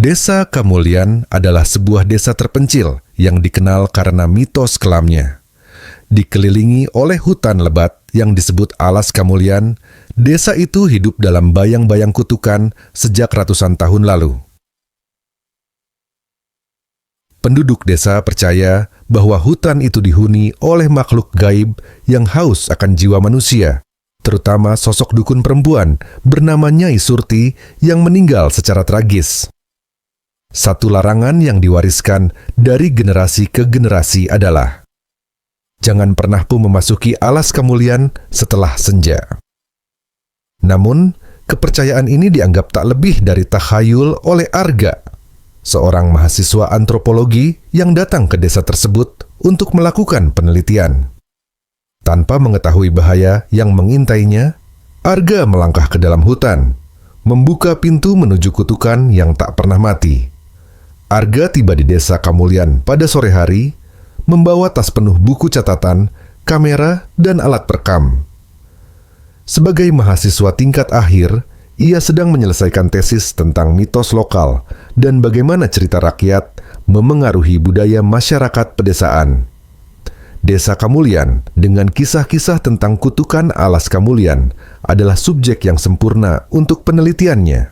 Desa Kamulyan adalah sebuah desa terpencil yang dikenal karena mitos kelamnya. Dikelilingi oleh hutan lebat yang disebut Alas Kamulyan, desa itu hidup dalam bayang-bayang kutukan sejak ratusan tahun lalu. Penduduk desa percaya bahwa hutan itu dihuni oleh makhluk gaib yang haus akan jiwa manusia, terutama sosok dukun perempuan bernama Nyai Surti yang meninggal secara tragis. Satu larangan yang diwariskan dari generasi ke generasi adalah jangan pernah pun memasuki Alas Kamulyan setelah senja. Namun, kepercayaan ini dianggap tak lebih dari takhayul oleh Arga, seorang mahasiswa antropologi yang datang ke desa tersebut untuk melakukan penelitian. Tanpa mengetahui bahaya yang mengintainya, Arga melangkah ke dalam hutan, membuka pintu menuju kutukan yang tak pernah mati. Arga tiba di desa Kamulyan pada sore hari, membawa tas penuh buku catatan, kamera, dan alat perekam. Sebagai mahasiswa tingkat akhir, ia sedang menyelesaikan tesis tentang mitos lokal dan bagaimana cerita rakyat memengaruhi budaya masyarakat pedesaan. Desa Kamulyan dengan kisah-kisah tentang kutukan Alas Kamulyan adalah subjek yang sempurna untuk penelitiannya.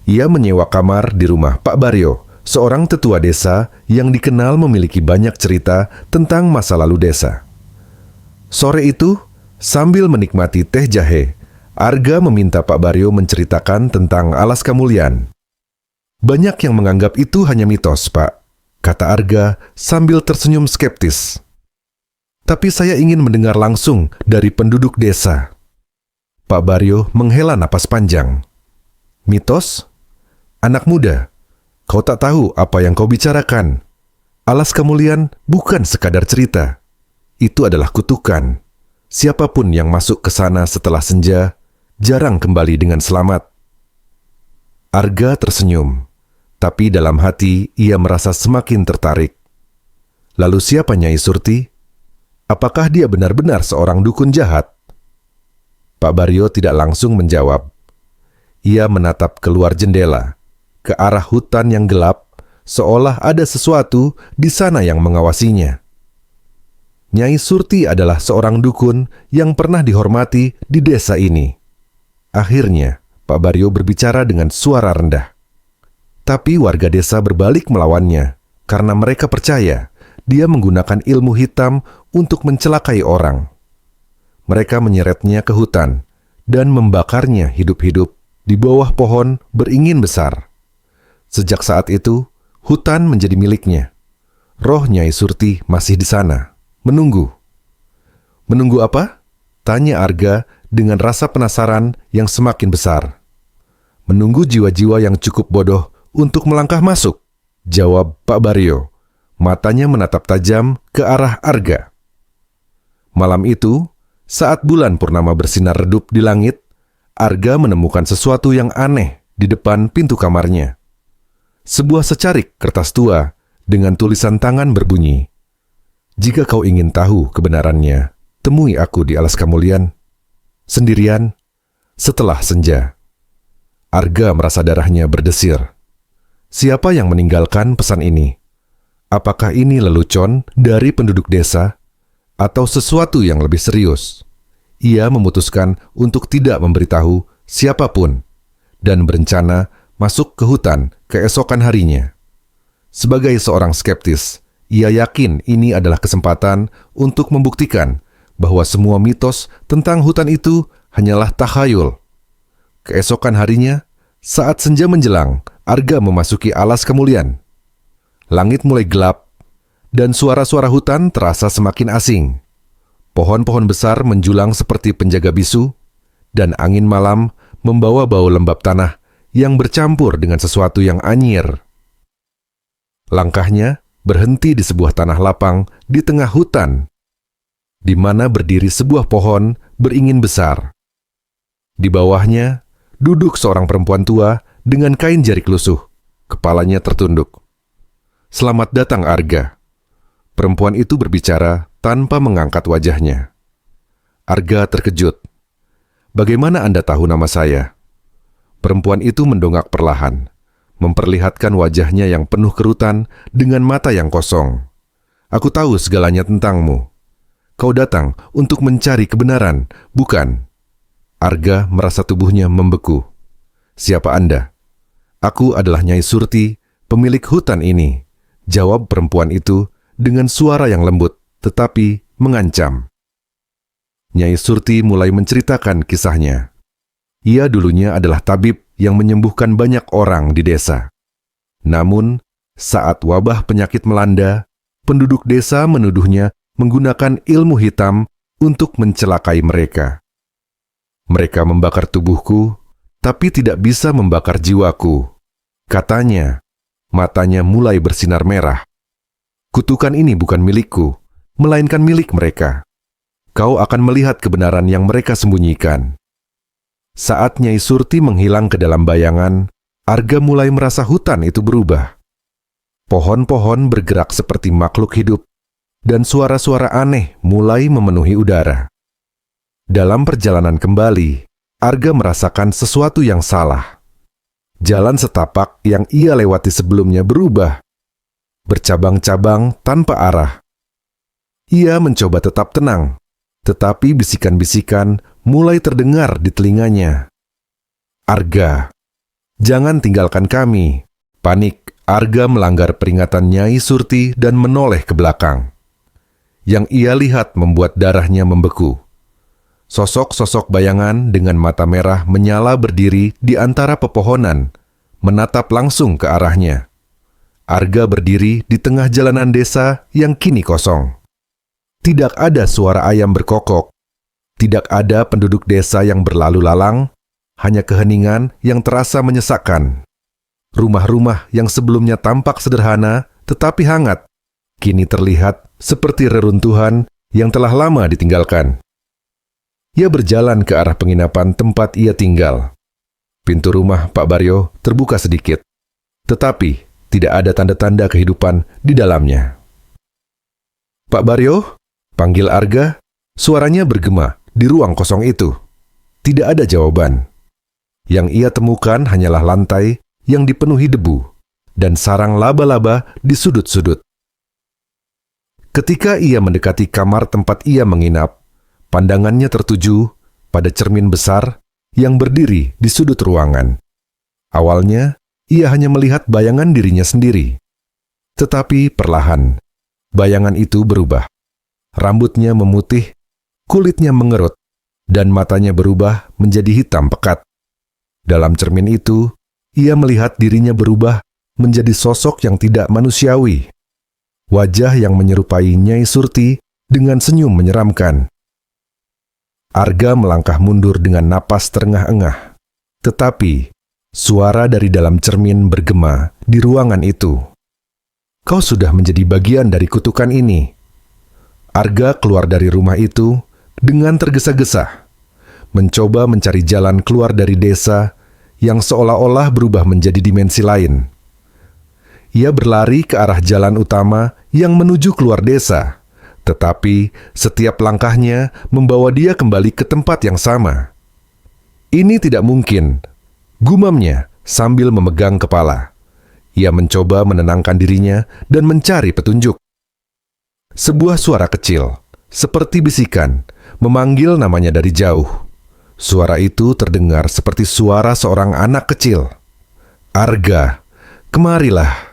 Ia menyewa kamar di rumah Pak Baryo, seorang tetua desa yang dikenal memiliki banyak cerita tentang masa lalu desa. Sore itu, sambil menikmati teh jahe, Arga meminta Pak Baryo menceritakan tentang Alas Kamulyan. Banyak yang menganggap itu hanya mitos, Pak, kata Arga sambil tersenyum skeptis. Tapi saya ingin mendengar langsung dari penduduk desa. Pak Baryo menghela napas panjang. Mitos? Anak muda, kau tak tahu apa yang kau bicarakan. Alas Kamulyan bukan sekadar cerita. Itu adalah kutukan. Siapapun yang masuk ke sana setelah senja, jarang kembali dengan selamat. Arga tersenyum, tapi dalam hati ia merasa semakin tertarik. Lalu siapa Nyai Surti? Apakah dia benar-benar seorang dukun jahat? Pak Baryo tidak langsung menjawab. Ia menatap keluar jendela, ke arah hutan yang gelap, seolah ada sesuatu di sana yang mengawasinya. Nyai Surti adalah seorang dukun yang pernah dihormati di desa ini. Akhirnya, Pak Baryo berbicara dengan suara rendah. Tapi warga desa berbalik melawannya, karena mereka percaya dia menggunakan ilmu hitam untuk mencelakai orang. Mereka menyeretnya ke hutan dan membakarnya hidup-hidup di bawah pohon beringin besar. Sejak saat itu, hutan menjadi miliknya. Roh Nyai Surti masih di sana, menunggu. Menunggu apa? Tanya Arga dengan rasa penasaran yang semakin besar. Menunggu jiwa-jiwa yang cukup bodoh untuk melangkah masuk, jawab Pak Baryo. Matanya menatap tajam ke arah Arga. Malam itu, saat bulan purnama bersinar redup di langit, Arga menemukan sesuatu yang aneh di depan pintu kamarnya. Sebuah secarik kertas tua dengan tulisan tangan berbunyi, "Jika kau ingin tahu kebenarannya, temui aku di Alas Kamulyan, sendirian, setelah senja." Arga merasa darahnya berdesir. Siapa yang meninggalkan pesan ini? Apakah ini lelucon dari penduduk desa atau sesuatu yang lebih serius? Ia memutuskan untuk tidak memberitahu siapapun dan berencana masuk ke hutan keesokan harinya. Sebagai seorang skeptis, ia yakin ini adalah kesempatan untuk membuktikan bahwa semua mitos tentang hutan itu hanyalah takhayul. Keesokan harinya, saat senja menjelang, Arga memasuki Alas Kamulyan. Langit mulai gelap, dan suara-suara hutan terasa semakin asing. Pohon-pohon besar menjulang seperti penjaga bisu, dan angin malam membawa bau lembab tanah yang bercampur dengan sesuatu yang anyir. Langkahnya berhenti di sebuah tanah lapang di tengah hutan, di mana berdiri sebuah pohon beringin besar. Di bawahnya duduk seorang perempuan tua dengan kain jarik lusuh, kepalanya tertunduk. "Selamat datang, Arga." Perempuan itu berbicara tanpa mengangkat wajahnya. Arga terkejut. "Bagaimana Anda tahu nama saya?" Perempuan itu mendongak perlahan, memperlihatkan wajahnya yang penuh kerutan dengan mata yang kosong. Aku tahu segalanya tentangmu. Kau datang untuk mencari kebenaran, bukan? Arga merasa tubuhnya membeku. Siapa Anda? Aku adalah Nyai Surti, pemilik hutan ini, jawab perempuan itu dengan suara yang lembut, tetapi mengancam. Nyai Surti mulai menceritakan kisahnya. Ia dulunya adalah tabib yang menyembuhkan banyak orang di desa. Namun, saat wabah penyakit melanda, penduduk desa menuduhnya menggunakan ilmu hitam untuk mencelakai mereka. Mereka membakar tubuhku, tapi tidak bisa membakar jiwaku. Katanya, matanya mulai bersinar merah. Kutukan ini bukan milikku, melainkan milik mereka. Kau akan melihat kebenaran yang mereka sembunyikan. Saat Nyai Surti menghilang ke dalam bayangan, Arga mulai merasa hutan itu berubah. Pohon-pohon bergerak seperti makhluk hidup, dan suara-suara aneh mulai memenuhi udara. Dalam perjalanan kembali, Arga merasakan sesuatu yang salah. Jalan setapak yang ia lewati sebelumnya berubah, bercabang-cabang tanpa arah. Ia mencoba tetap tenang, tetapi bisikan-bisikan mulai terdengar di telinganya. Arga, jangan tinggalkan kami. Panik, Arga melanggar peringatan Nyai Surti dan menoleh ke belakang. Yang ia lihat membuat darahnya membeku. Sosok-sosok bayangan dengan mata merah menyala berdiri di antara pepohonan, menatap langsung ke arahnya. Arga berdiri di tengah jalanan desa yang kini kosong. Tidak ada suara ayam berkokok. Tidak ada penduduk desa yang berlalu lalang, hanya keheningan yang terasa menyesakkan. Rumah-rumah yang sebelumnya tampak sederhana tetapi hangat, kini terlihat seperti reruntuhan yang telah lama ditinggalkan. Ia berjalan ke arah penginapan tempat ia tinggal. Pintu rumah Pak Baryo terbuka sedikit, tetapi tidak ada tanda-tanda kehidupan di dalamnya. Pak Baryo, panggil Arga, suaranya bergema di ruang kosong itu. Tidak ada jawaban. Yang ia temukan hanyalah lantai yang dipenuhi debu dan sarang laba-laba di sudut-sudut. Ketika ia mendekati kamar tempat ia menginap, pandangannya tertuju pada cermin besar yang berdiri di sudut ruangan. Awalnya, ia hanya melihat bayangan dirinya sendiri. Tetapi perlahan, bayangan itu berubah. Rambutnya memutih, kulitnya mengerut, dan matanya berubah menjadi hitam pekat. Dalam cermin itu, ia melihat dirinya berubah menjadi sosok yang tidak manusiawi. Wajah yang menyerupai Nyai Surti dengan senyum menyeramkan. Arga melangkah mundur dengan napas terengah-engah. Tetapi, suara dari dalam cermin bergema di ruangan itu. Kau sudah menjadi bagian dari kutukan ini. Arga keluar dari rumah itu dengan tergesa-gesa, mencoba mencari jalan keluar dari desa yang seolah-olah berubah menjadi dimensi lain. Ia berlari ke arah jalan utama yang menuju keluar desa. Tetapi setiap langkahnya membawa dia kembali ke tempat yang sama. Ini tidak mungkin, gumamnya sambil memegang kepala. Ia mencoba menenangkan dirinya dan mencari petunjuk. Sebuah suara kecil, seperti bisikan, memanggil namanya dari jauh. Suara itu terdengar seperti suara seorang anak kecil. Arga, kemarilah.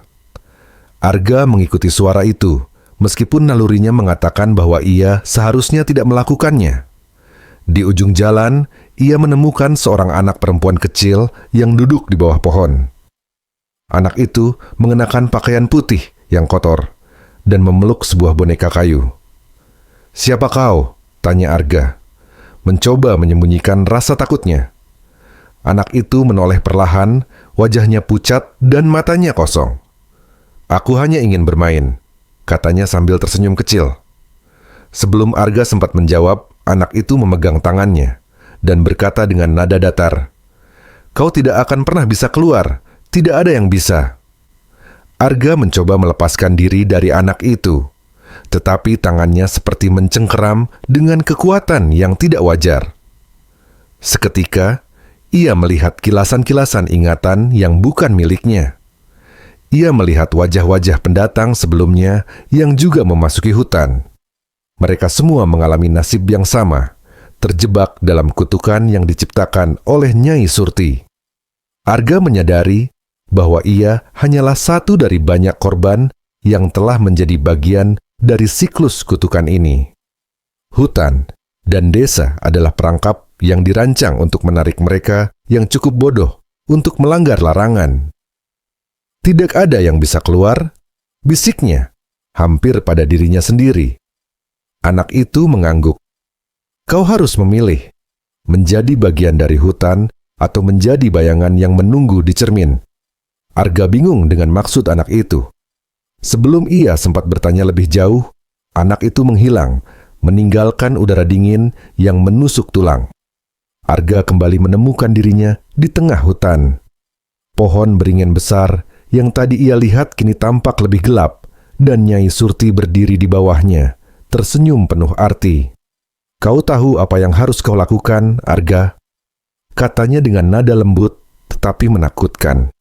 Arga mengikuti suara itu, meskipun nalurinya mengatakan bahwa ia seharusnya tidak melakukannya. Di ujung jalan, ia menemukan seorang anak perempuan kecil yang duduk di bawah pohon. Anak itu mengenakan pakaian putih yang kotor dan memeluk sebuah boneka kayu. "Siapa kau?" tanya Arga, mencoba menyembunyikan rasa takutnya. Anak itu menoleh perlahan, wajahnya pucat dan matanya kosong. "Aku hanya ingin bermain," katanya sambil tersenyum kecil. Sebelum Arga sempat menjawab, anak itu memegang tangannya dan berkata dengan nada datar, "Kau tidak akan pernah bisa keluar, tidak ada yang bisa." Arga mencoba melepaskan diri dari anak itu, tetapi tangannya seperti mencengkeram dengan kekuatan yang tidak wajar. Seketika, ia melihat kilasan-kilasan ingatan yang bukan miliknya. ia melihat wajah-wajah pendatang sebelumnya yang juga memasuki hutan. Mereka semua mengalami nasib yang sama, terjebak dalam kutukan yang diciptakan oleh Nyai Surti. Arga menyadari bahwa ia hanyalah satu dari banyak korban yang telah menjadi bagian dari siklus kutukan ini. Hutan dan desa adalah perangkap yang dirancang untuk menarik mereka yang cukup bodoh untuk melanggar larangan. Tidak ada yang bisa keluar, bisiknya, hampir pada dirinya sendiri. Anak itu mengangguk. Kau harus memilih, menjadi bagian dari hutan atau menjadi bayangan yang menunggu di cermin. Arga bingung dengan maksud anak itu. Sebelum ia sempat bertanya lebih jauh, anak itu menghilang, meninggalkan udara dingin yang menusuk tulang. Arga kembali menemukan dirinya di tengah hutan. Pohon beringin besar yang tadi ia lihat kini tampak lebih gelap, dan Nyai Surti berdiri di bawahnya, tersenyum penuh arti. Kau tahu apa yang harus kau lakukan, Arga? Katanya dengan nada lembut, tetapi menakutkan.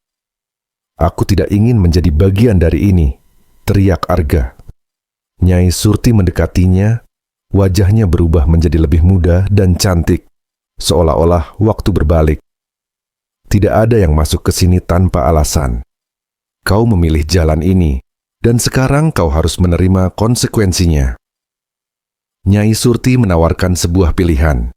Aku tidak ingin menjadi bagian dari ini, teriak Arga. Nyai Surti mendekatinya, wajahnya berubah menjadi lebih muda dan cantik, seolah-olah waktu berbalik. Tidak ada yang masuk ke sini tanpa alasan. Kau memilih jalan ini, dan sekarang kau harus menerima konsekuensinya. Nyai Surti menawarkan sebuah pilihan.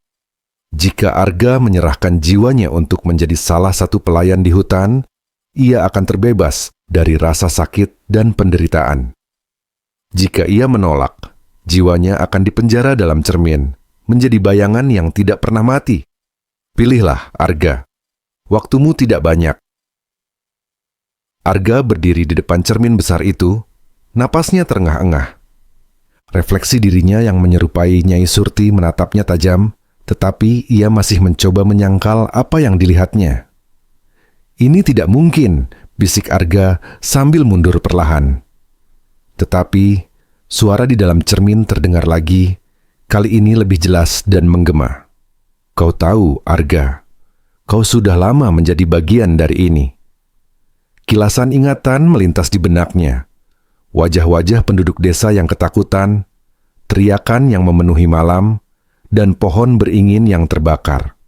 Jika Arga menyerahkan jiwanya untuk menjadi salah satu pelayan di hutan, ia akan terbebas dari rasa sakit dan penderitaan. Jika ia menolak, jiwanya akan dipenjara dalam cermin, menjadi bayangan yang tidak pernah mati. Pilihlah, Arga. Waktumu tidak banyak. Arga berdiri di depan cermin besar itu, napasnya terengah-engah. Refleksi dirinya yang menyerupai Nyai Surti menatapnya tajam, tetapi ia masih mencoba menyangkal apa yang dilihatnya. Ini tidak mungkin, bisik Arga sambil mundur perlahan. Tetapi, suara di dalam cermin terdengar lagi, kali ini lebih jelas dan menggema. Kau tahu, Arga, kau sudah lama menjadi bagian dari ini. Kilasan ingatan melintas di benaknya. Wajah-wajah penduduk desa yang ketakutan, teriakan yang memenuhi malam, dan pohon beringin yang terbakar.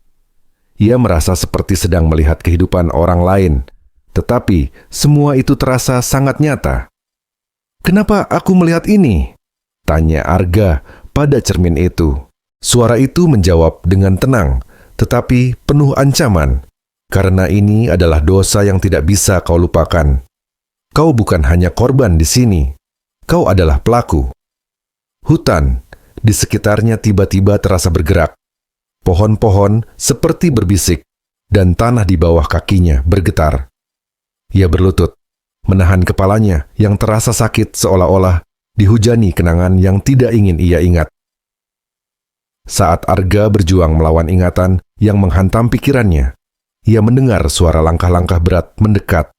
Ia merasa seperti sedang melihat kehidupan orang lain, tetapi semua itu terasa sangat nyata. Kenapa aku melihat ini? Tanya Arga pada cermin itu. Suara itu menjawab dengan tenang, tetapi penuh ancaman. Karena ini adalah dosa yang tidak bisa kau lupakan. Kau bukan hanya korban di sini. Kau adalah pelaku. Hutan di sekitarnya tiba-tiba terasa bergerak. Pohon-pohon seperti berbisik, dan tanah di bawah kakinya bergetar. Ia berlutut, menahan kepalanya yang terasa sakit seolah-olah dihujani kenangan yang tidak ingin ia ingat. Saat Arga berjuang melawan ingatan yang menghantam pikirannya, ia mendengar suara langkah-langkah berat mendekat.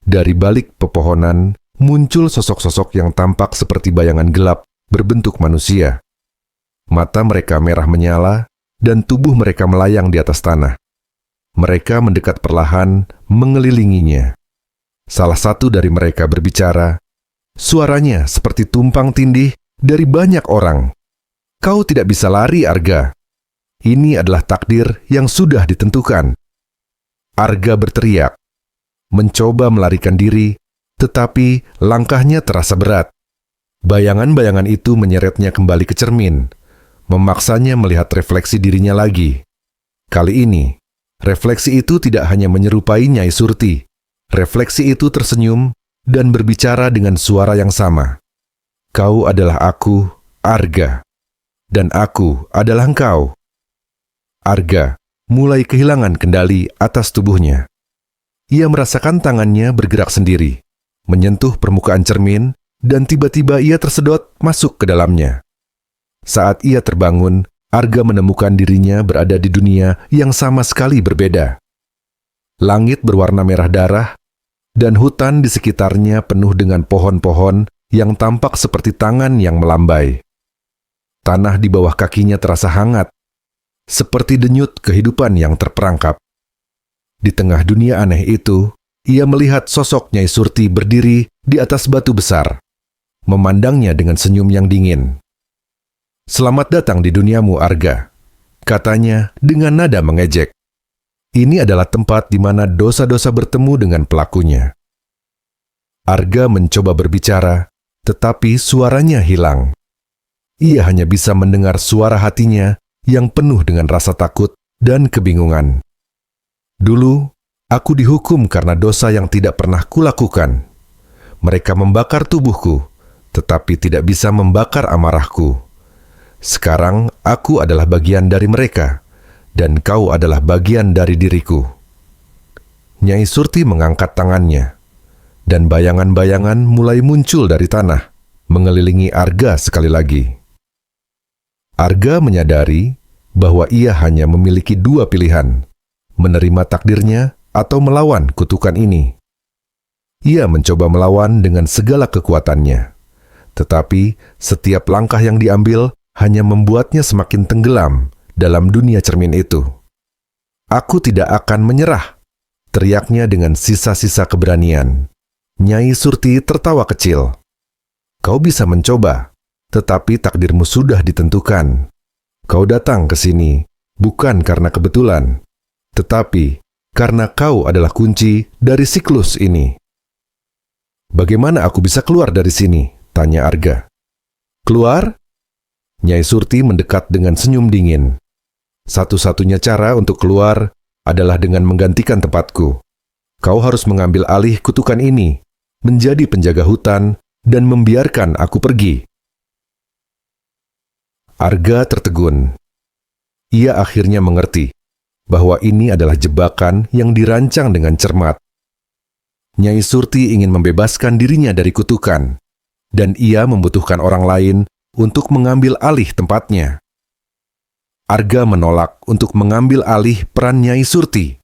Dari balik pepohonan, muncul sosok-sosok yang tampak seperti bayangan gelap berbentuk manusia. Mata mereka merah menyala, dan tubuh mereka melayang di atas tanah. Mereka mendekat perlahan, mengelilinginya. Salah satu dari mereka berbicara. Suaranya seperti tumpang tindih dari banyak orang. Kau tidak bisa lari, Arga. Ini adalah takdir yang sudah ditentukan. Arga berteriak, mencoba melarikan diri, tetapi langkahnya terasa berat. Bayangan-bayangan itu menyeretnya kembali ke cermin, memaksanya melihat refleksi dirinya lagi. Kali ini, refleksi itu tidak hanya menyerupai Nyai Surti. Refleksi itu tersenyum dan berbicara dengan suara yang sama. Kau adalah aku, Arga, dan aku adalah engkau. Arga mulai kehilangan kendali atas tubuhnya. Ia merasakan tangannya bergerak sendiri, menyentuh permukaan cermin, dan tiba-tiba ia tersedot masuk ke dalamnya. Saat ia terbangun, Arga menemukan dirinya berada di dunia yang sama sekali berbeda. Langit berwarna merah darah, dan hutan di sekitarnya penuh dengan pohon-pohon yang tampak seperti tangan yang melambai. Tanah di bawah kakinya terasa hangat, seperti denyut kehidupan yang terperangkap. Di tengah dunia aneh itu, ia melihat sosok Nyai Surti berdiri di atas batu besar, memandangnya dengan senyum yang dingin. "Selamat datang di duniamu, Arga," katanya dengan nada mengejek. Ini adalah tempat di mana dosa-dosa bertemu dengan pelakunya. Arga mencoba berbicara, tetapi suaranya hilang. Ia hanya bisa mendengar suara hatinya yang penuh dengan rasa takut dan kebingungan. "Dulu, aku dihukum karena dosa yang tidak pernah kulakukan. Mereka membakar tubuhku, tetapi tidak bisa membakar amarahku. Sekarang aku adalah bagian dari mereka, dan kau adalah bagian dari diriku." Nyai Surti mengangkat tangannya, dan bayangan-bayangan mulai muncul dari tanah, mengelilingi Arga sekali lagi. Arga menyadari bahwa ia hanya memiliki dua pilihan, menerima takdirnya atau melawan kutukan ini. Ia mencoba melawan dengan segala kekuatannya, tetapi setiap langkah yang diambil hanya membuatnya semakin tenggelam dalam dunia cermin itu. "Aku tidak akan menyerah," teriaknya dengan sisa-sisa keberanian. Nyai Surti tertawa kecil. "Kau bisa mencoba, tetapi takdirmu sudah ditentukan. Kau datang ke sini bukan karena kebetulan, tetapi karena kau adalah kunci dari siklus ini." "Bagaimana aku bisa keluar dari sini?" tanya Arga. "Keluar?" Nyai Surti mendekat dengan senyum dingin. "Satu-satunya cara untuk keluar adalah dengan menggantikan tempatku. Kau harus mengambil alih kutukan ini, menjadi penjaga hutan, dan membiarkan aku pergi." Arga tertegun. Ia akhirnya mengerti bahwa ini adalah jebakan yang dirancang dengan cermat. Nyai Surti ingin membebaskan dirinya dari kutukan, dan ia membutuhkan orang lain untuk mengambil alih tempatnya. Arga menolak untuk mengambil alih peran Nyai Surti,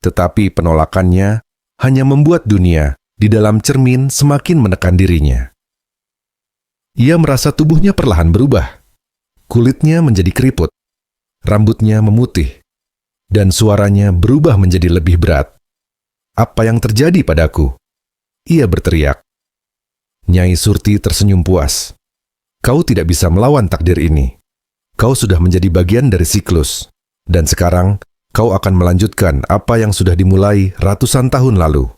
tetapi penolakannya hanya membuat dunia di dalam cermin semakin menekan dirinya. Ia merasa tubuhnya perlahan berubah. Kulitnya menjadi keriput, rambutnya memutih, dan suaranya berubah menjadi lebih berat. "Apa yang terjadi padaku?" ia berteriak. Nyai Surti tersenyum puas. "Kau tidak bisa melawan takdir ini. Kau sudah menjadi bagian dari siklus, dan sekarang kau akan melanjutkan apa yang sudah dimulai ratusan tahun lalu."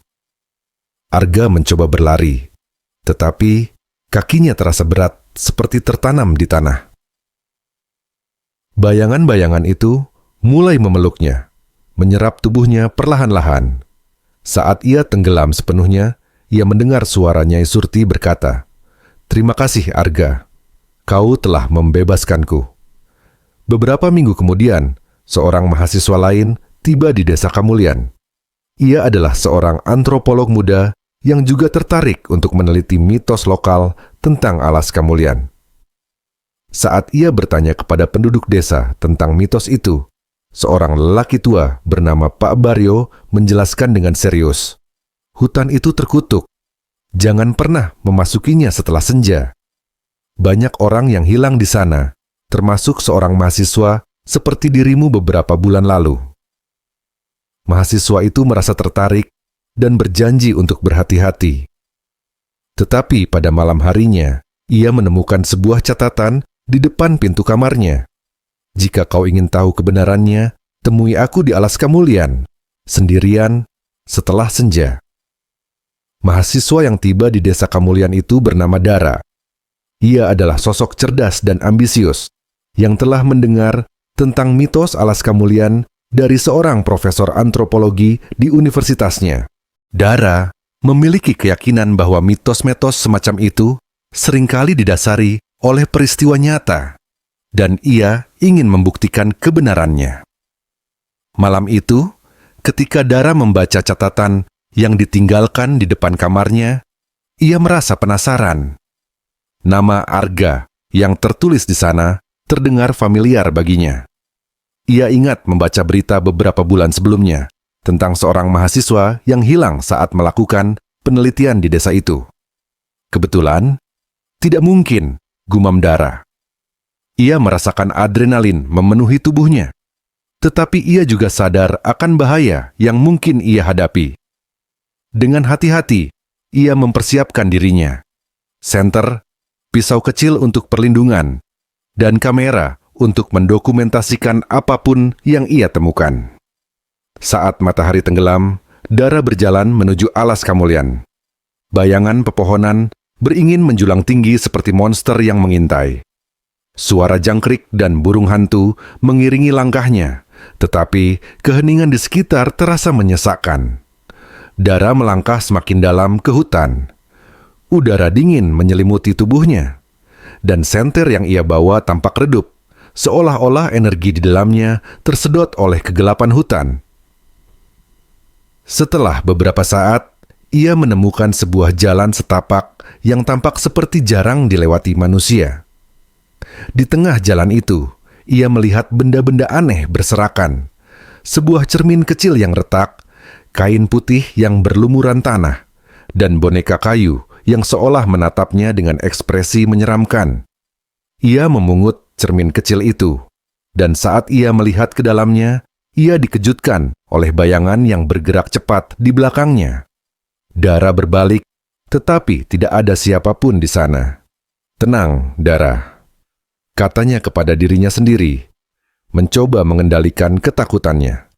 Arga mencoba berlari, tetapi kakinya terasa berat seperti tertanam di tanah. Bayangan-bayangan itu mulai memeluknya, menyerap tubuhnya perlahan-lahan. Saat ia tenggelam sepenuhnya, ia mendengar suara Nyai Surti berkata, "Terima kasih, Arga. Kau telah membebaskanku." Beberapa minggu kemudian, seorang mahasiswa lain tiba di desa Kamulian. Ia adalah seorang antropolog muda yang juga tertarik untuk meneliti mitos lokal tentang alas Kamulian. Saat ia bertanya kepada penduduk desa tentang mitos itu, seorang lelaki tua bernama Pak Baryo menjelaskan dengan serius, "Hutan itu terkutuk. Jangan pernah memasukinya setelah senja. Banyak orang yang hilang di sana, termasuk seorang mahasiswa seperti dirimu beberapa bulan lalu." Mahasiswa itu merasa tertarik dan berjanji untuk berhati-hati. Tetapi pada malam harinya, ia menemukan sebuah catatan di depan pintu kamarnya. "Jika kau ingin tahu kebenarannya, temui aku di alas Kamulian, sendirian, setelah senja." Mahasiswa yang tiba di desa Kamulian itu bernama Dara. Ia adalah sosok cerdas dan ambisius yang telah mendengar tentang mitos alas Kamulian dari seorang profesor antropologi di universitasnya. Dara memiliki keyakinan bahwa mitos-mitos semacam itu seringkali didasari oleh peristiwa nyata, dan ia ingin membuktikan kebenarannya. Malam itu, ketika Dara membaca catatan yang ditinggalkan di depan kamarnya, ia merasa penasaran. Nama Arga yang tertulis di sana terdengar familiar baginya. Ia ingat membaca berita beberapa bulan sebelumnya tentang seorang mahasiswa yang hilang saat melakukan penelitian di desa itu. Kebetulan, tidak mungkin, gumam Dara. Ia merasakan adrenalin memenuhi tubuhnya, tetapi ia juga sadar akan bahaya yang mungkin ia hadapi. Dengan hati-hati, ia mempersiapkan dirinya. Senter, pisau kecil untuk perlindungan, dan kamera untuk mendokumentasikan apapun yang ia temukan. Saat matahari tenggelam, Dara berjalan menuju alas Kamulyan. Bayangan pepohonan beringin menjulang tinggi seperti monster yang mengintai. Suara jangkrik dan burung hantu mengiringi langkahnya, tetapi keheningan di sekitar terasa menyesakkan. Dara melangkah semakin dalam ke hutan. Udara dingin menyelimuti tubuhnya, dan senter yang ia bawa tampak redup, seolah-olah energi di dalamnya tersedot oleh kegelapan hutan. Setelah beberapa saat, ia menemukan sebuah jalan setapak yang tampak seperti jarang dilewati manusia. Di tengah jalan itu, ia melihat benda-benda aneh berserakan. Sebuah cermin kecil yang retak, kain putih yang berlumuran tanah, dan boneka kayu yang seolah menatapnya dengan ekspresi menyeramkan. Ia memungut cermin kecil itu, dan saat ia melihat ke dalamnya, ia dikejutkan oleh bayangan yang bergerak cepat di belakangnya. Dara berbalik, tetapi tidak ada siapapun di sana. "Tenang, Dara," katanya kepada dirinya sendiri, mencoba mengendalikan ketakutannya.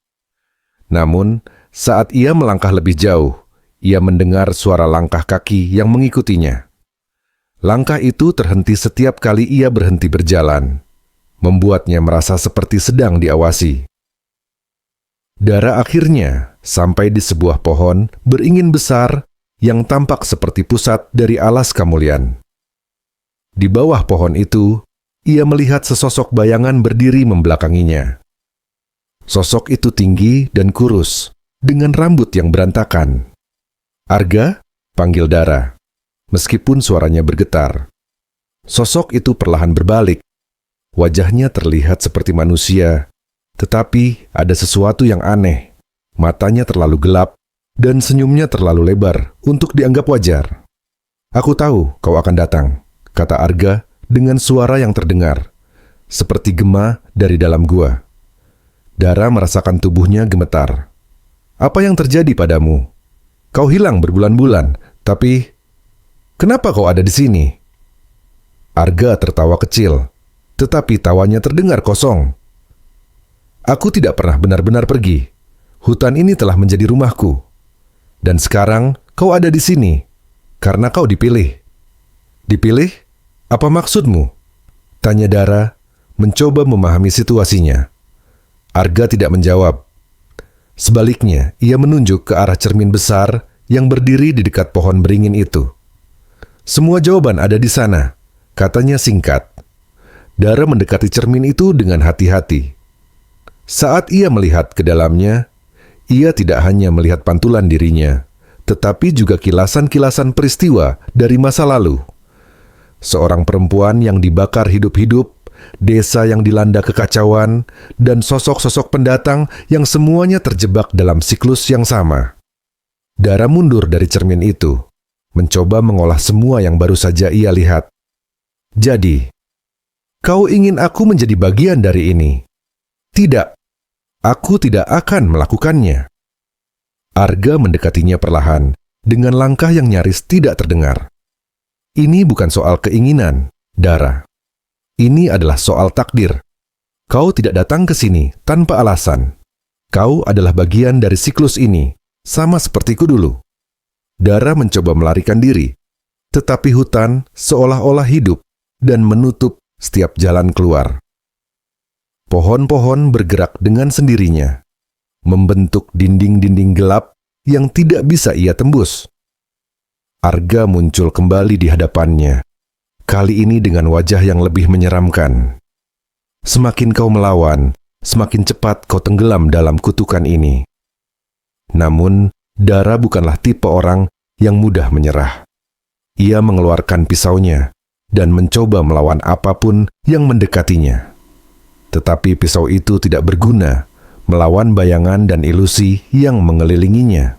Namun, saat ia melangkah lebih jauh, ia mendengar suara langkah kaki yang mengikutinya. Langkah itu terhenti setiap kali ia berhenti berjalan, membuatnya merasa seperti sedang diawasi. Dara akhirnya sampai di sebuah pohon beringin besar yang tampak seperti pusat dari alas Kamulyan. Di bawah pohon itu, ia melihat sesosok bayangan berdiri membelakanginya. Sosok itu tinggi dan kurus, dengan rambut yang berantakan. "Arga?" panggil Dara, meskipun suaranya bergetar. Sosok itu perlahan berbalik. Wajahnya terlihat seperti manusia, tetapi ada sesuatu yang aneh. Matanya terlalu gelap, dan senyumnya terlalu lebar untuk dianggap wajar. "Aku tahu kau akan datang," kata Arga dengan suara yang terdengar, seperti gema dari dalam gua. Dara merasakan tubuhnya gemetar. "Apa yang terjadi padamu? Kau hilang berbulan-bulan, tapi kenapa kau ada di sini?" Arga tertawa kecil, tetapi tawanya terdengar kosong. "Aku tidak pernah benar-benar pergi. Hutan ini telah menjadi rumahku. Dan sekarang kau ada di sini, karena kau dipilih." "Dipilih? Apa maksudmu?" tanya Dara, mencoba memahami situasinya. Arga tidak menjawab. Sebaliknya, ia menunjuk ke arah cermin besar yang berdiri di dekat pohon beringin itu. "Semua jawaban ada di sana," katanya singkat. Dara mendekati cermin itu dengan hati-hati. Saat ia melihat ke dalamnya, ia tidak hanya melihat pantulan dirinya, tetapi juga kilasan-kilasan peristiwa dari masa lalu. Seorang perempuan yang dibakar hidup-hidup, desa yang dilanda kekacauan, dan sosok-sosok pendatang yang semuanya terjebak dalam siklus yang sama. Dara mundur dari cermin itu, mencoba mengolah semua yang baru saja ia lihat. "Jadi, kau ingin aku menjadi bagian dari ini?" "Tidak, aku tidak akan melakukannya." Arga mendekatinya perlahan, dengan langkah yang nyaris tidak terdengar. "Ini bukan soal keinginan, Dara. Ini adalah soal takdir. Kau tidak datang ke sini tanpa alasan. Kau adalah bagian dari siklus ini, sama sepertiku dulu." Dara mencoba melarikan diri, tetapi hutan seolah-olah hidup dan menutup setiap jalan keluar. Pohon-pohon bergerak dengan sendirinya, membentuk dinding-dinding gelap yang tidak bisa ia tembus. Arga muncul kembali di hadapannya, kali ini dengan wajah yang lebih menyeramkan. "Semakin kau melawan, semakin cepat kau tenggelam dalam kutukan ini." Namun, Dara bukanlah tipe orang yang mudah menyerah. Ia mengeluarkan pisaunya dan mencoba melawan apapun yang mendekatinya. Tetapi pisau itu tidak berguna melawan bayangan dan ilusi yang mengelilinginya.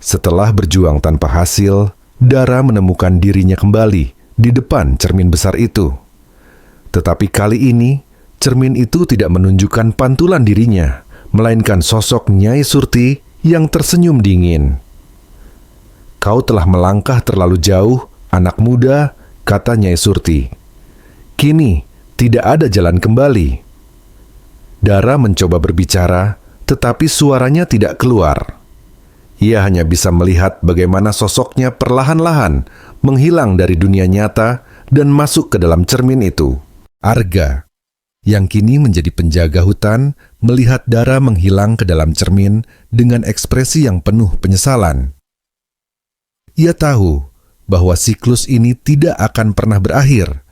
Setelah berjuang tanpa hasil, Dara menemukan dirinya kembali di depan cermin besar itu. Tetapi kali ini, cermin itu tidak menunjukkan pantulan dirinya, melainkan sosok Nyai Surti yang tersenyum dingin. Kau telah melangkah terlalu jauh, anak muda, kata Nyai Surti. Kini, tidak ada jalan kembali. Dara mencoba berbicara, tetapi suaranya tidak keluar. Ia hanya bisa melihat bagaimana sosoknya perlahan-lahan menghilang dari dunia nyata dan masuk ke dalam cermin itu. Arga, yang kini menjadi penjaga hutan, melihat Dara menghilang ke dalam cermin dengan ekspresi yang penuh penyesalan. Ia tahu bahwa siklus ini tidak akan pernah berakhir,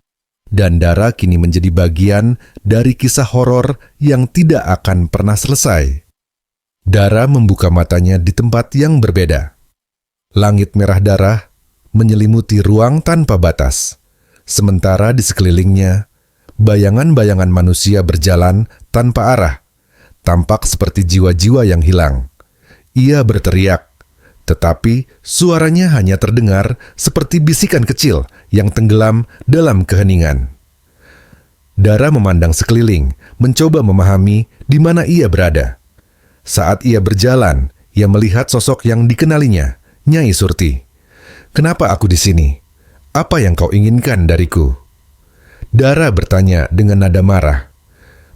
dan Dara kini menjadi bagian dari kisah horor yang tidak akan pernah selesai. Dara membuka matanya di tempat yang berbeda. Langit merah darah menyelimuti ruang tanpa batas, sementara di sekelilingnya, bayangan-bayangan manusia berjalan tanpa arah, tampak seperti jiwa-jiwa yang hilang. Ia berteriak, tetapi suaranya hanya terdengar seperti bisikan kecil yang tenggelam dalam keheningan. Dara memandang sekeliling, mencoba memahami di mana ia berada. Saat ia berjalan, ia melihat sosok yang dikenalinya, Nyai Surti. "Kenapa aku di sini? Apa yang kau inginkan dariku?" Dara bertanya dengan nada marah,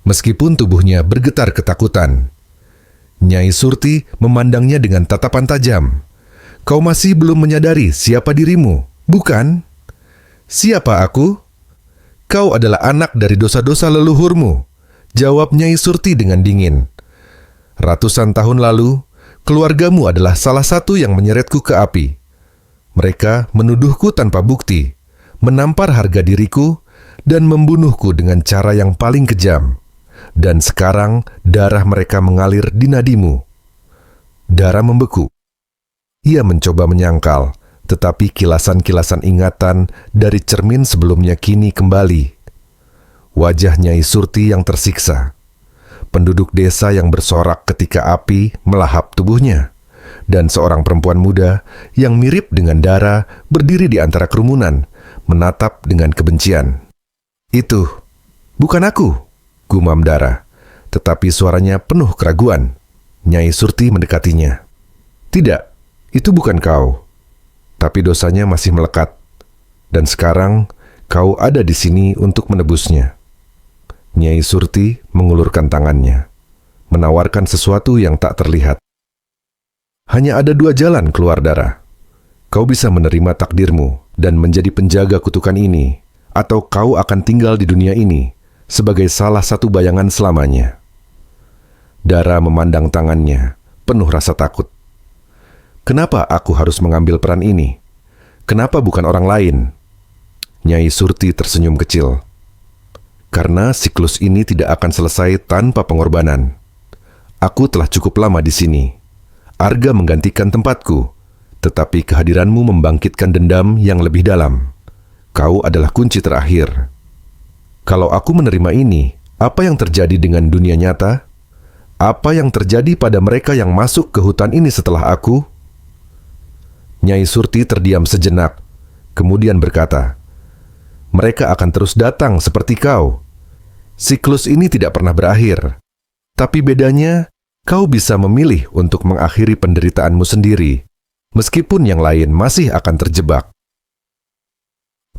meskipun tubuhnya bergetar ketakutan. Nyai Surti memandangnya dengan tatapan tajam. "Kau masih belum menyadari siapa dirimu, bukan?" "Siapa aku?" "Kau adalah anak dari dosa-dosa leluhurmu," jawab Nyai Surti dengan dingin. "Ratusan tahun lalu, keluargamu adalah salah satu yang menyeretku ke api. Mereka menuduhku tanpa bukti, menampar harga diriku, dan membunuhku dengan cara yang paling kejam. Dan sekarang darah mereka mengalir di nadimu." Dara membeku. Ia mencoba menyangkal, tetapi kilasan-kilasan ingatan dari cermin sebelumnya kini kembali. Wajah Nyai Surti yang tersiksa, penduduk desa yang bersorak ketika api melahap tubuhnya, dan seorang perempuan muda yang mirip dengan Dara berdiri di antara kerumunan, menatap dengan kebencian. "Itu bukan aku," gumam Dara, tetapi suaranya penuh keraguan. Nyai Surti mendekatinya. "Tidak, itu bukan kau. Tapi dosanya masih melekat, dan sekarang kau ada di sini untuk menebusnya." Nyai Surti mengulurkan tangannya, menawarkan sesuatu yang tak terlihat. "Hanya ada dua jalan keluar, Dara. Kau bisa menerima takdirmu dan menjadi penjaga kutukan ini, atau kau akan tinggal di dunia ini sebagai salah satu bayangan selamanya." Dara memandang tangannya, penuh rasa takut. "Kenapa aku harus mengambil peran ini? Kenapa bukan orang lain?" Nyai Surti tersenyum kecil. "Karena siklus ini tidak akan selesai tanpa pengorbanan. Aku telah cukup lama di sini. Arga menggantikan tempatku, tetapi kehadiranmu membangkitkan dendam yang lebih dalam. Kau adalah kunci terakhir. Kalau aku menerima ini, apa yang terjadi dengan dunia nyata? Apa yang terjadi pada mereka yang masuk ke hutan ini setelah aku?" Nyai Surti terdiam sejenak, kemudian berkata, "Mereka akan terus datang seperti kau. Siklus ini tidak pernah berakhir. Tapi bedanya, kau bisa memilih untuk mengakhiri penderitaanmu sendiri, meskipun yang lain masih akan terjebak."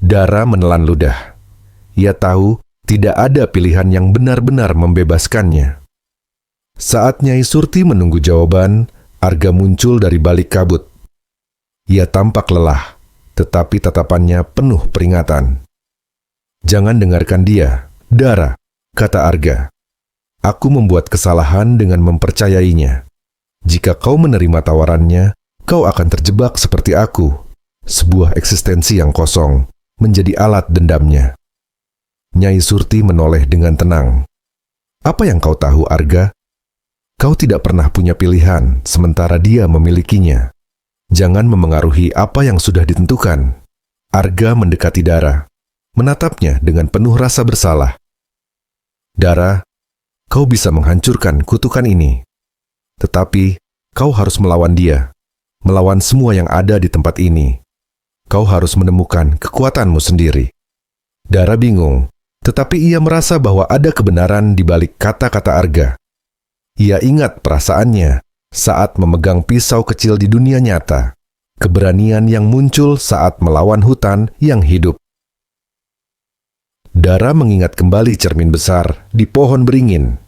Dara menelan ludah. Ia tahu tidak ada pilihan yang benar-benar membebaskannya. Saat Nyai Surti menunggu jawaban, Arga muncul dari balik kabut. Ia tampak lelah, tetapi tatapannya penuh peringatan. "Jangan dengarkan dia, Dara," kata Arga. "Aku membuat kesalahan dengan mempercayainya. Jika kau menerima tawarannya, kau akan terjebak seperti aku, sebuah eksistensi yang kosong, menjadi alat dendamnya." Nyai Surti menoleh dengan tenang. "Apa yang kau tahu, Arga? Kau tidak pernah punya pilihan, sementara dia memilikinya. Jangan memengaruhi apa yang sudah ditentukan." Arga mendekati Dara, menatapnya dengan penuh rasa bersalah. "Dara, kau bisa menghancurkan kutukan ini. Tetapi, kau harus melawan dia, melawan semua yang ada di tempat ini. Kau harus menemukan kekuatanmu sendiri." Dara bingung, tetapi ia merasa bahwa ada kebenaran di balik kata-kata Arga. Ia ingat perasaannya saat memegang pisau kecil di dunia nyata. keberanian yang muncul saat melawan hutan yang hidup. Dara mengingat kembali cermin besar di pohon beringin.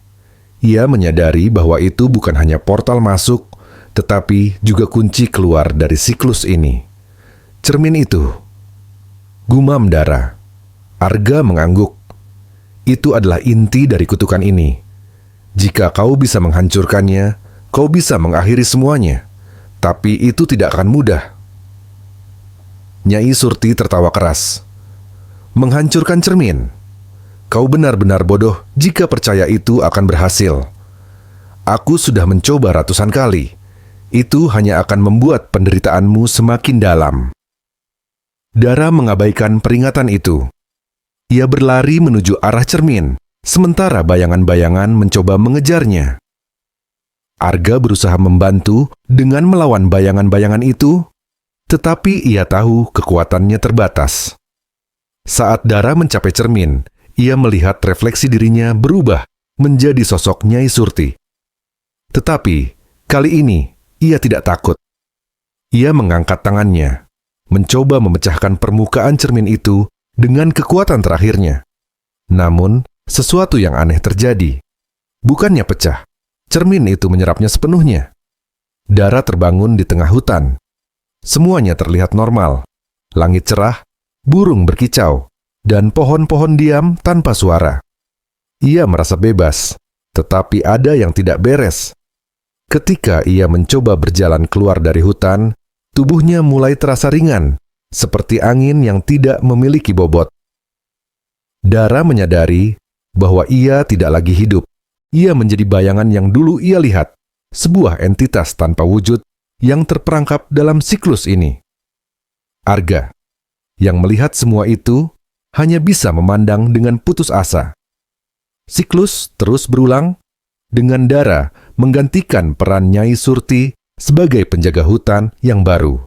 Ia menyadari bahwa itu bukan hanya portal masuk, tetapi juga kunci keluar dari siklus ini. Cermin itu, gumam Dara. Arga mengangguk. Itu adalah inti dari kutukan ini. Jika kau bisa menghancurkannya, kau bisa mengakhiri semuanya. Tapi itu tidak akan mudah. Nyai Surti tertawa keras. Menghancurkan cermin. Kau benar-benar bodoh jika percaya itu akan berhasil. Aku sudah mencoba ratusan kali. Itu hanya akan membuat penderitaanmu semakin dalam. Dara mengabaikan peringatan itu. Ia berlari menuju arah cermin, sementara bayangan-bayangan mencoba mengejarnya. Arga berusaha membantu dengan melawan bayangan-bayangan itu, tetapi ia tahu kekuatannya terbatas. Saat Dara mencapai cermin, ia melihat refleksi dirinya berubah menjadi sosok Nyai Surti. Tetapi, kali ini, ia tidak takut. Ia mengangkat tangannya, mencoba memecahkan permukaan cermin itu dengan kekuatan terakhirnya. Namun, sesuatu yang aneh terjadi. Bukannya pecah, cermin itu menyerapnya sepenuhnya. Dara terbangun di tengah hutan. Semuanya terlihat normal. Langit cerah, burung berkicau, dan pohon-pohon diam tanpa suara. Ia merasa bebas, tetapi ada yang tidak beres. Ketika ia mencoba berjalan keluar dari hutan, tubuhnya mulai terasa ringan, seperti angin yang tidak memiliki bobot. Dara menyadari bahwa ia tidak lagi hidup. Ia menjadi bayangan yang dulu ia lihat, sebuah entitas tanpa wujud yang terperangkap dalam siklus ini. Arga, yang melihat semua itu, hanya bisa memandang dengan putus asa. Siklus terus berulang, dengan Dara menggantikan peran Nyai Surti sebagai penjaga hutan yang baru.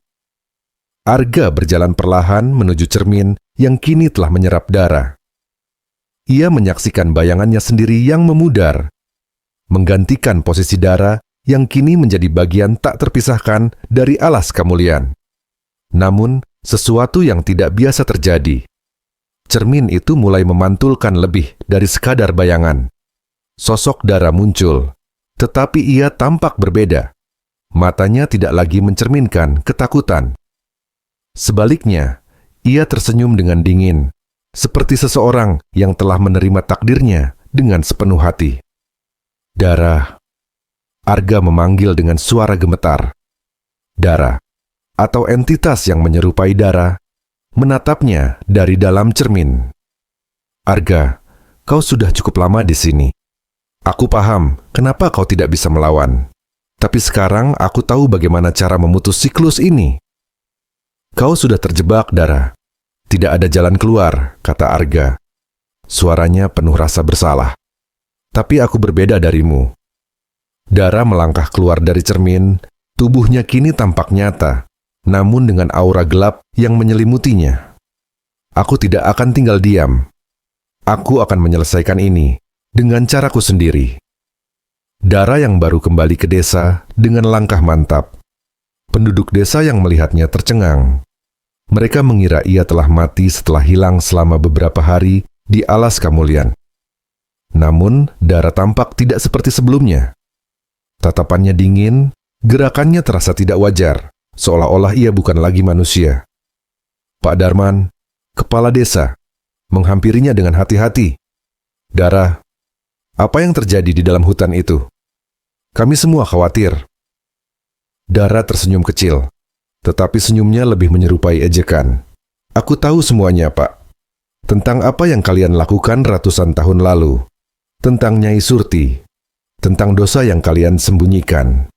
Arga berjalan perlahan menuju cermin yang kini telah menyerap Dara. Ia menyaksikan bayangannya sendiri yang memudar, menggantikan posisi Dara yang kini menjadi bagian tak terpisahkan dari alas kemuliaan. Namun, sesuatu yang tidak biasa terjadi. Cermin itu mulai memantulkan lebih dari sekadar bayangan. Sosok Dara muncul, tetapi ia tampak berbeda. Matanya tidak lagi mencerminkan ketakutan. Sebaliknya, ia tersenyum dengan dingin, seperti seseorang yang telah menerima takdirnya dengan sepenuh hati. Dara. Arga memanggil dengan suara gemetar. Dara, atau entitas yang menyerupai Dara, menatapnya dari dalam cermin. Arga, kau sudah cukup lama di sini. Aku paham kenapa kau tidak bisa melawan. Tapi sekarang aku tahu bagaimana cara memutus siklus ini. Kau sudah terjebak, Dara. Tidak ada jalan keluar, kata Arga. Suaranya penuh rasa bersalah. Tapi aku berbeda darimu. Dara melangkah keluar dari cermin, tubuhnya kini tampak nyata, namun dengan aura gelap yang menyelimutinya. Aku tidak akan tinggal diam. Aku akan menyelesaikan ini dengan caraku sendiri. Dara yang baru kembali ke desa dengan langkah mantap. Penduduk desa yang melihatnya tercengang. Mereka mengira ia telah mati setelah hilang selama beberapa hari di alas kemuliaan. Namun, Dara tampak tidak seperti sebelumnya. Tatapannya dingin, gerakannya terasa tidak wajar, seolah-olah ia bukan lagi manusia. Pak Darman, kepala desa, menghampirinya dengan hati-hati. Dara, apa yang terjadi di dalam hutan itu? Kami semua khawatir. Dara tersenyum kecil, tetapi senyumnya lebih menyerupai ejekan. Aku tahu semuanya, Pak. Tentang apa yang kalian lakukan ratusan tahun lalu. Tentang Nyai Surti. Tentang dosa yang kalian sembunyikan.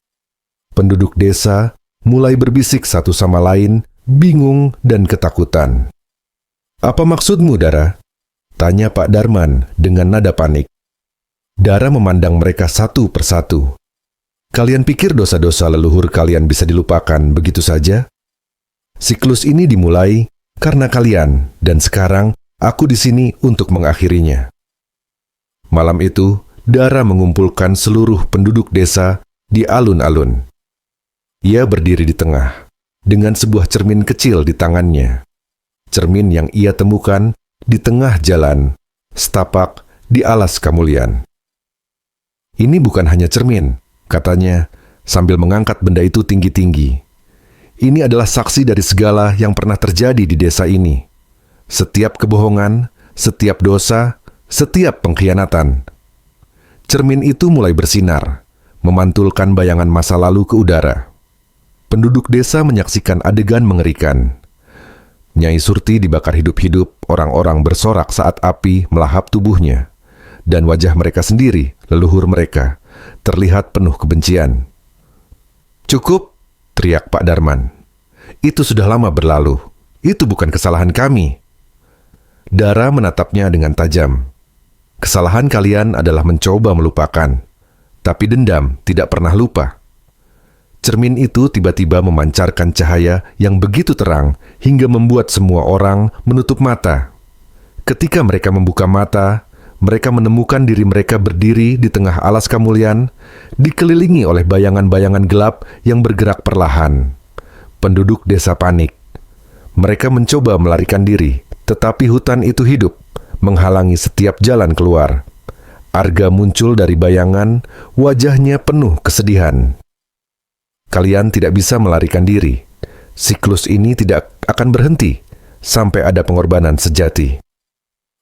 Penduduk desa mulai berbisik satu sama lain, bingung dan ketakutan. Apa maksudmu, Dara? Tanya Pak Darman dengan nada panik. Dara memandang mereka satu persatu. Kalian pikir dosa-dosa leluhur kalian bisa dilupakan begitu saja? Siklus ini dimulai karena kalian, dan sekarang aku di sini untuk mengakhirinya. Malam itu, Dara mengumpulkan seluruh penduduk desa di alun-alun. Ia berdiri di tengah, dengan sebuah cermin kecil di tangannya. Cermin yang ia temukan di tengah jalan, setapak di alas Kamulian. "Ini bukan hanya cermin," katanya, sambil mengangkat benda itu tinggi-tinggi. "Ini adalah saksi dari segala yang pernah terjadi di desa ini. Setiap kebohongan, setiap dosa, setiap pengkhianatan." Cermin itu mulai bersinar, memantulkan bayangan masa lalu ke udara. Penduduk desa menyaksikan adegan mengerikan. Nyai Surti dibakar hidup-hidup, orang-orang bersorak saat api melahap tubuhnya. Dan wajah mereka sendiri, leluhur mereka, terlihat penuh kebencian. "Cukup!" teriak Pak Darman. "Itu sudah lama berlalu. Itu bukan kesalahan kami." Dara menatapnya dengan tajam. "Kesalahan kalian adalah mencoba melupakan. Tapi dendam tidak pernah lupa." Cermin itu tiba-tiba memancarkan cahaya yang begitu terang hingga membuat semua orang menutup mata. Ketika mereka membuka mata, mereka menemukan diri mereka berdiri di tengah alas Kamulian, dikelilingi oleh bayangan-bayangan gelap yang bergerak perlahan. Penduduk desa panik. Mereka mencoba melarikan diri, tetapi hutan itu hidup, menghalangi setiap jalan keluar. Arga muncul dari bayangan, wajahnya penuh kesedihan. "Kalian tidak bisa melarikan diri. Siklus ini tidak akan berhenti sampai ada pengorbanan sejati."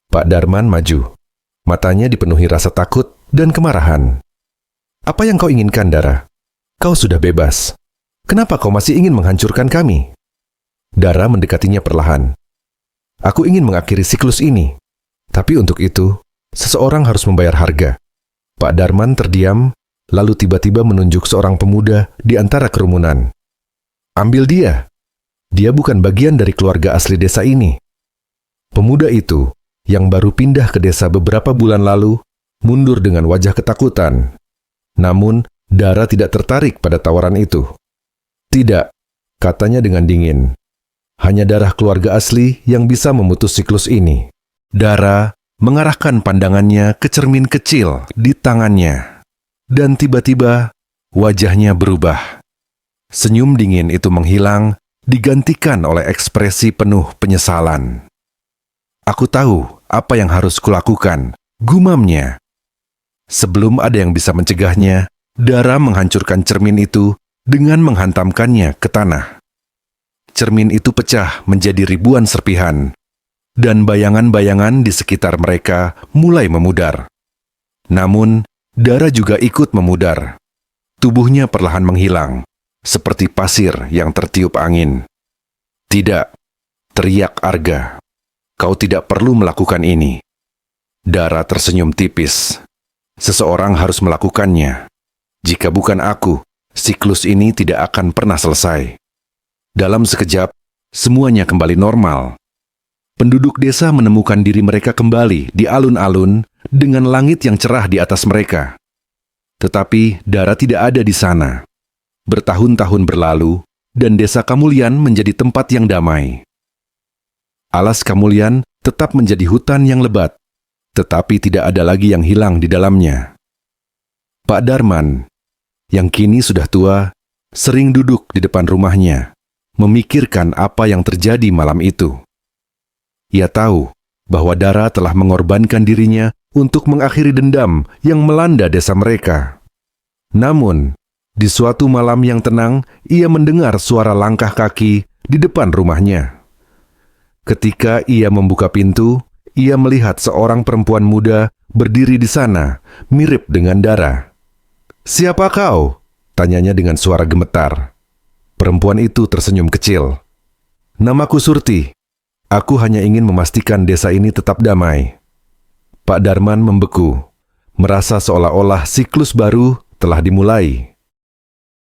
Pak Darman maju. Matanya dipenuhi rasa takut dan kemarahan. "Apa yang kau inginkan, Dara? Kau sudah bebas. Kenapa kau masih ingin menghancurkan kami?" Dara mendekatinya perlahan. "Aku ingin mengakhiri siklus ini. Tapi untuk itu, seseorang harus membayar harga." Pak Darman terdiam, lalu tiba-tiba menunjuk seorang pemuda di antara kerumunan. "Ambil dia. Dia bukan bagian dari keluarga asli desa ini." Pemuda itu, yang baru pindah ke desa beberapa bulan lalu, mundur dengan wajah ketakutan. Namun, Dara tidak tertarik pada tawaran itu. "Tidak," katanya dengan dingin. "Hanya darah keluarga asli yang bisa memutus siklus ini." Dara mengarahkan pandangannya ke cermin kecil di tangannya. Dan tiba-tiba, wajahnya berubah. Senyum dingin itu menghilang, digantikan oleh ekspresi penuh penyesalan. "Aku tahu apa yang harus kulakukan," gumamnya. Sebelum ada yang bisa mencegahnya, Dara menghancurkan cermin itu dengan menghantamkannya ke tanah. Cermin itu pecah menjadi ribuan serpihan, dan bayangan-bayangan di sekitar mereka mulai memudar. Namun, Dara juga ikut memudar. Tubuhnya perlahan menghilang, seperti pasir yang tertiup angin. "Tidak," teriak Arga. "Kau tidak perlu melakukan ini." Dara tersenyum tipis. "Seseorang harus melakukannya. Jika bukan aku, siklus ini tidak akan pernah selesai." Dalam sekejap, semuanya kembali normal. Penduduk desa menemukan diri mereka kembali di alun-alun dengan langit yang cerah di atas mereka. Tetapi Dara tidak ada di sana. Bertahun-tahun berlalu, dan desa Kamulian menjadi tempat yang damai. Alas Kamulian tetap menjadi hutan yang lebat, tetapi tidak ada lagi yang hilang di dalamnya. Pak Darman, yang kini sudah tua, sering duduk di depan rumahnya, memikirkan apa yang terjadi malam itu. Ia tahu bahwa Dara telah mengorbankan dirinya untuk mengakhiri dendam yang melanda desa mereka. Namun, di suatu malam yang tenang, ia mendengar suara langkah kaki di depan rumahnya. Ketika ia membuka pintu, ia melihat seorang perempuan muda berdiri di sana, mirip dengan Dara. "Siapa kau?" tanyanya dengan suara gemetar. Perempuan itu tersenyum kecil. "Namaku Surti. Aku hanya ingin memastikan desa ini tetap damai." Pak Darman membeku, merasa seolah-olah siklus baru telah dimulai.